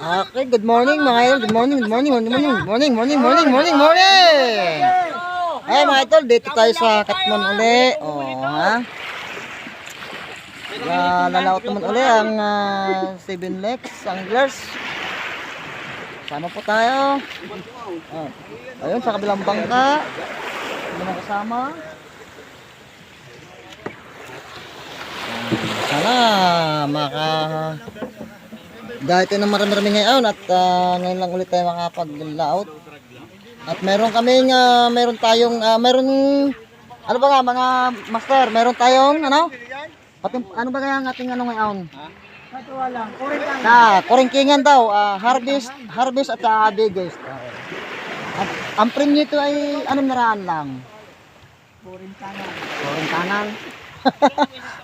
Okay, good morning mga idol. Good morning, good morning, good morning, morning, morning, morning, morning, morning. Ay mga idol, dito tayo sa Katmon uli. Oh, ha? Lalaot naman uli ang 7 Legs Anglers. Sama po tayo. Oh, ayun sa kabilang bangka. Hindi na kasama. Sana dahil tayo ng marami-rami ngayon at ngayon lang ulit tayo makapag-layout. At meron kaming ano ba nga mga master, meron tayong ano? Ano ba kaya ang ating ano ngayon? Wala, kuringkingan. Kuringkingan daw, harvest at biggest. At ang premium nito ay 600 lang. Kuringkingan.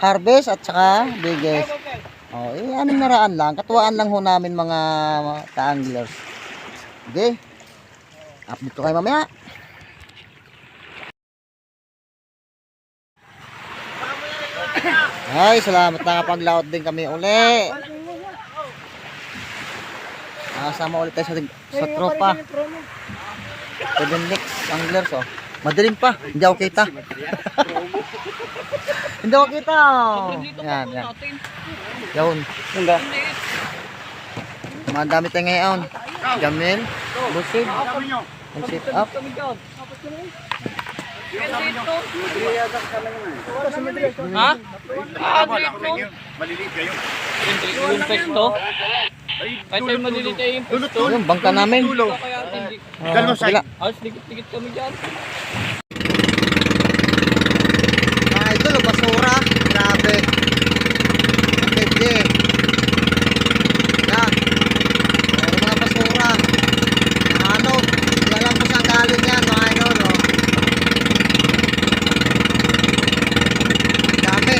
Harvest at saka biggest. Oh, 600 lang. Katuwaan lang ho namin mga ka-anglers. Okay. Update ko kayo mamaya. Ay, salamat, nakapag-layout din kami uli. Nakasama ulit tayo sa tropa. 7 Legs Anglers, oh. Madilim pa, hindi ako kita. Hindi ako kita, oh. Yan, yan. Yun. Madami tayo ngayon. Jamil, Busid, ang sit up. Ha? Maliliit kayo. Yung pesto? Kahit tayo maliliit ay yung pesto. Yung bangka namin. Kabila. Alas, dikit-dikit kami dyan. Mga idol, basura. Grabe. Pwede. Yan. Meron mga basura. Ano? Wala lang po saan galing yan, mga idol. Oh. Dami.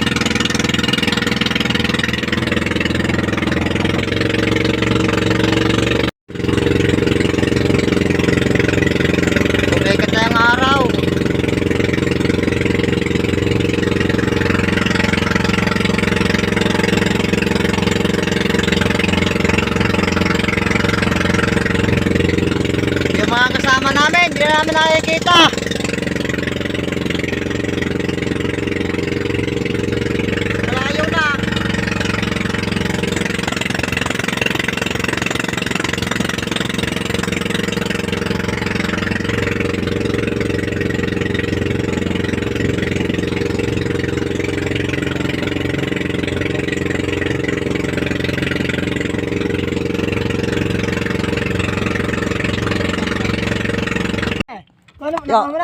Tumikat na yung araw. Yung mga kasama namin, hindi na namin nakikita. Malayo na.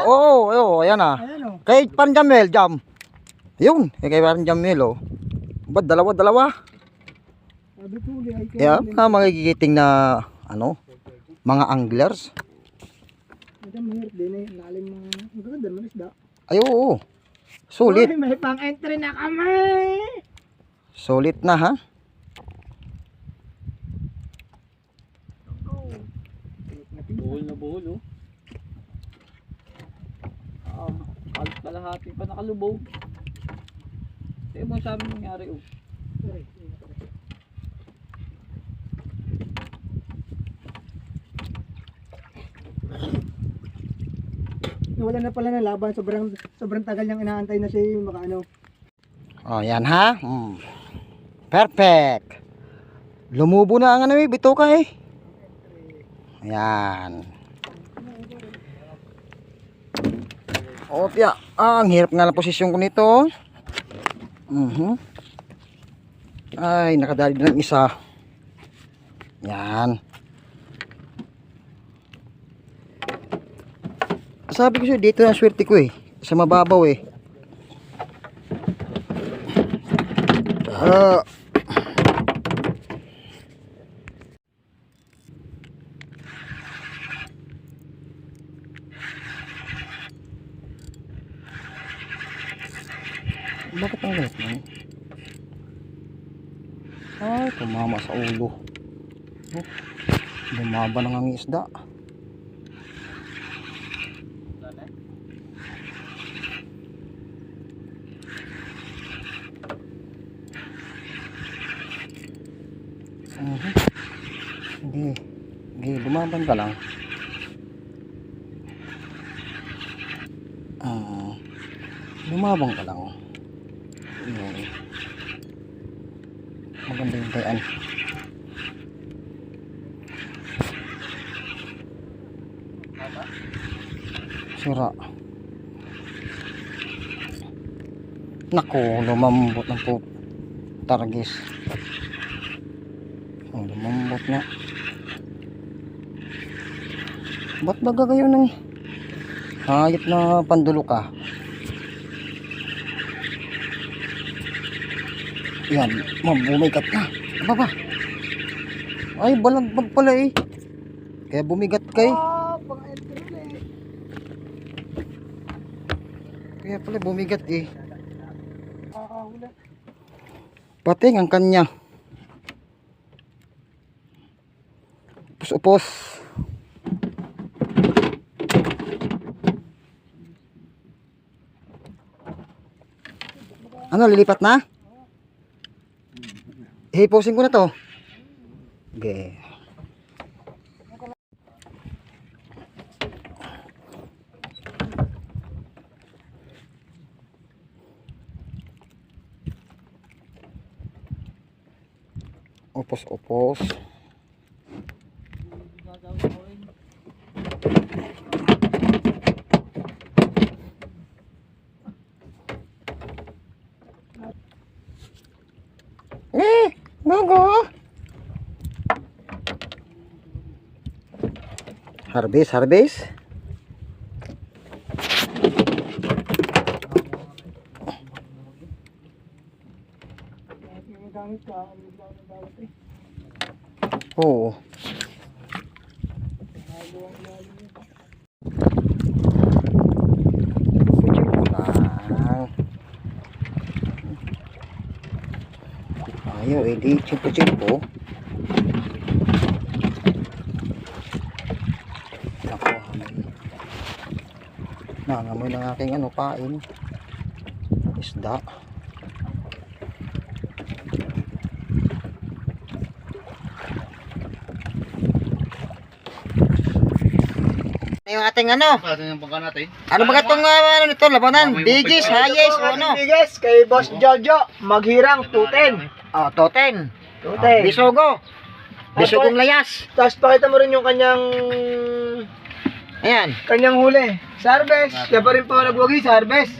Oo, ayan ah. Ayan o. Kay Panjamel, jam. Yun, kay Panjamel, oh. Ba't dalawa? Sabi ko, ay Yeah, magigiting na, ano, mga anglers. Madam, mahirap din eh. Lalim mga, magaganda naman isda. Ay, oo. Sulit. Ay, may pang entry na kami! Sulit na, ha? Buhol na buhol, oh. Halos kalahati pa nakalubog. Ito mo sabi nangyari, oh. Wala na pala ng laban. Sobrang tagal niyang inaantay na siya yung makaano. Oh, yan, ha? Perfect. Lumubo na ang ano, bituka, eh. Yan. Opya. Ang hirap nga ng posisyon ko nito. Ay, nakadali din ng isa. Yan. Sabi ko siya, dito na swerte ko eh. Sa mababaw eh. Bakit ang galit mo? Ay, tumama sa ulo. Oh, bumaba na ang isda. Sige, lumaban ka lang. Lumabang ka lang. Yun. Maganda yung tayan. Sira. Naku, lumambot ng po targis. Oh, lumambot nga. Ba't baga kayo ng hayop na pandulo ka? Yan, bumigat na. Aba ba? Ay, balagbag pala eh. Kaya bumigat kay. Pang-entry eh. Kaya pala bumigat eh. Kakahula. Pating ang kanya. Upos-upos. Ano, lilipat na? Hiposin ko na to. Okay. Upos-upos. Gogo. Harvest. Yung gamit ka, ang gamit eh. Oo. Ayaw, di chimpo-chimpo. Ako, nangamoy ng aking pain. Isda. Yung ating ano? Ano ba itong nito, labanan? Bigis, hayes, o ano? Biggest kay Boss Jojo, maghirang 210. Oh, toten. 210. Bisogo. Bisogong layas. Tapos pakita mo rin yung Ayan. kanyang huli. Sa harvest. Kaya pa rin po nagwagi sa harvest.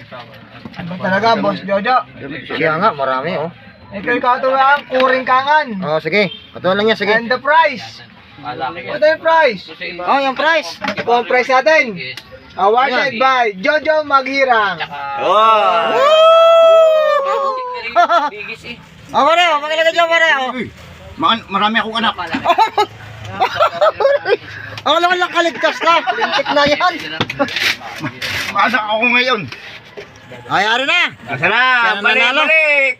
Ano talaga, Boss Jojo? Siya nga, marami oh. Ikaw yung katuwaan, kuring kangan. Oh, sige. Patuloy lang yan, sige. And the price. Ito yung price. Oh, yung price. Ito ang price natin. Awarded by Jojo Maghirang. Oh, pare, oh, pakilagay dyan, pare, oh. Marami akong anak. Oh, lang kaligtas na. Lintik na yan. Maanak ako ngayon. Ay, ari na. Masarap. Balik.